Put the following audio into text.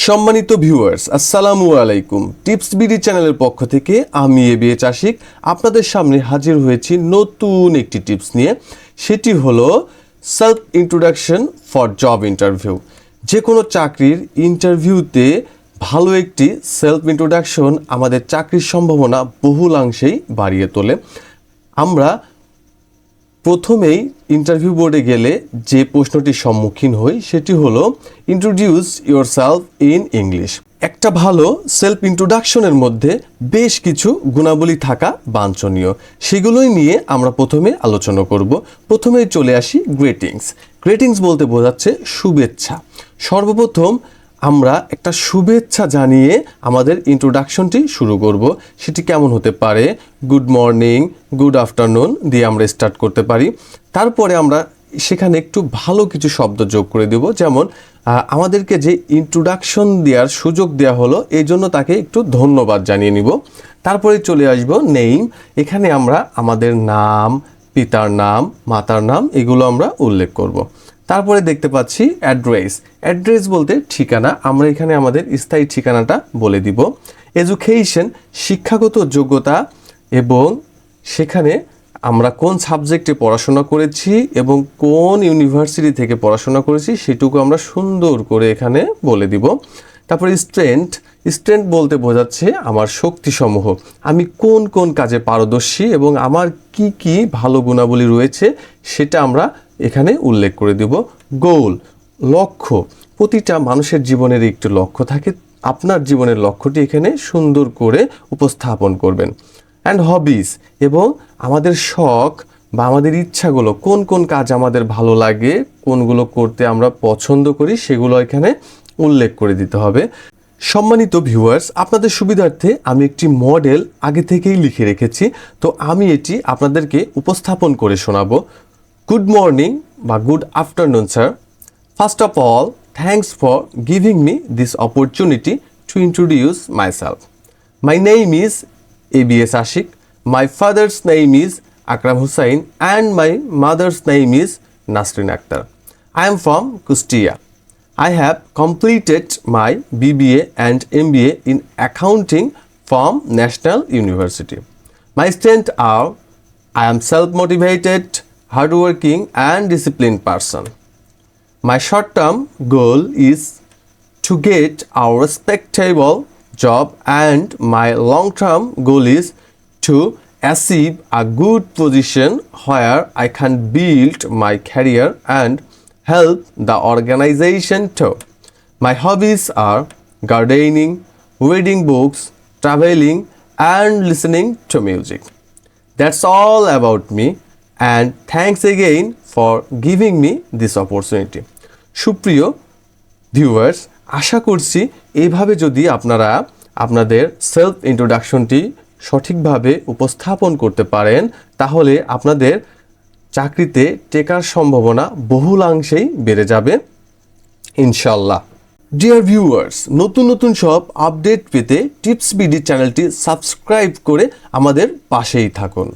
সম্মানিত ভিউয়ার্স, আসসালামু আলাইকুম। টিপস বিডি চ্যানেলের পক্ষ থেকে আমি এবিএচ আশিক আপনাদের সামনে হাজির হয়েছি নতুন একটি টিপস নিয়ে। সেটি হলো self introduction for job interview. যে কোনো চাকরির ইন্টারভিউতে ভালো একটি সেলফ ইন্ট্রোডাকশন আমাদের চাকরির সম্ভাবনা বহুলাংশেই বাড়িয়ে তোলে। আমরা প্রথমেই ইন্টারভিউ বোর্ডে গেলে যে প্রশ্নটির সম্মুখীন হই সেটি হলো ইন্ট্রোডিউস ইয়োরসেলফ ইন ইংলিশ। একটা ভালো সেলফ ইন্ট্রোডাকশনের মধ্যে বেশ কিছু গুণাবলী থাকা বাঞ্ছনীয়, সেগুলোই নিয়ে আমরা প্রথমে আলোচনা করব। প্রথমেই চলে আসি গ্রিটিংস। গ্রিটিংস বলতে বোঝাচ্ছে শুভেচ্ছা। সর্বপ্রথম আমরা একটা শুভেচ্ছা জানিয়ে আমাদের ইন্ট্রোডাকশনটি শুরু করব। সেটি কেমন হতে পারে? গুড মর্নিং, গুড আফটারনুন দিয়ে আমরা স্টার্ট করতে পারি। তারপরে আমরা সেখানে একটু ভালো কিছু শব্দ যোগ করে দেব, যেমন আমাদেরকে যে ইন্ট্রোডাকশন দেওয়ার সুযোগ দেওয়া হলো এই জন্য তাকে একটু ধন্যবাদ জানিয়ে নিব। তারপরে চলে আসব নেম। এখানে আমরা আমাদের নাম, পিতার নাম, মাতার নাম এগুলো আমরা উল্লেখ করব। তারপরে দেখতে পাচ্ছি অ্যাড্রেস। অ্যাড্রেস বলতে ঠিকানা, আমরা এখানে আমাদের স্থায়ী ঠিকানাটা বলে দিব। এডুকেশন, শিক্ষাগত যোগ্যতা এবং সেখানে আমরা কোন সাবজেক্টে পড়াশোনা করেছি এবং কোন ইউনিভার্সিটি থেকে পড়াশোনা করেছি সেটুকু আমরা সুন্দর করে এখানে বলে দিব। তারপরে স্ট্রেংথ। স্ট্রেংথ বলতে বোঝাচ্ছে আমার শক্তিসমূহ, আমি কোন কোন কাজে পারদর্শী এবং আমার কি কি ভালো গুণাবলী রয়েছে সেটা আমরা এখানে উল্লেখ করে দেব। গোল, লক্ষ্য। প্রতিটা মানুষের জীবনের একটি লক্ষ্য থাকে, আপনার জীবনের লক্ষ্যটি এখানে সুন্দর করে উপস্থাপন করবেন। অ্যান্ড হবিস, এবং আমাদের শখ বা আমাদের ইচ্ছাগুলো, কোন কোন কাজ আমাদের ভালো লাগে, কোনগুলো করতে আমরা পছন্দ করি সেগুলো এখানে উল্লেখ করে দিতে হবে। সম্মানিত ভিউয়ার্স, আপনাদের সুবিধার্থে আমি একটি মডেল আগে থেকেই লিখে রেখেছি, তো আমি এটি আপনাদেরকে উপস্থাপন করে শোনাবো। গুড মর্নিং বা good afternoon sir. First of all, thanks for giving me this opportunity to introduce myself. My name is ABS Ashik. My father's name is Akram Hussain and my mother's name is Nasrin Akhtar. I am from Kustia. I have completed my BBA and MBA in accounting from National University. My strengths are I am self-motivated, hardworking and disciplined person. My short-term goal is to get a respectable job and my long-term goal is to achieve a good position where I can build my career and help the organization too. My hobbies are gardening, reading books, traveling and listening to music. That's all about me and thanks again for giving me this opportunity. সুপ্রিয় viewers, আশা করছি এইভাবে যদি আপনারা আপনাদের self ইন্ট্রোডাকশনটি সঠিকভাবে উপস্থাপন করতে পারেন তাহলে আপনাদের চাকরিতে টেকার সম্ভাবনা বহুলাংশেই বেড়ে যাবে ইনশাল্লাহ। ডিয়ার ভিউয়ার্স, নতুন নতুন সব আপডেট পেতে টিপস বিডি চ্যানেলটি সাবস্ক্রাইব করে আমাদের পাশেই থাকুন।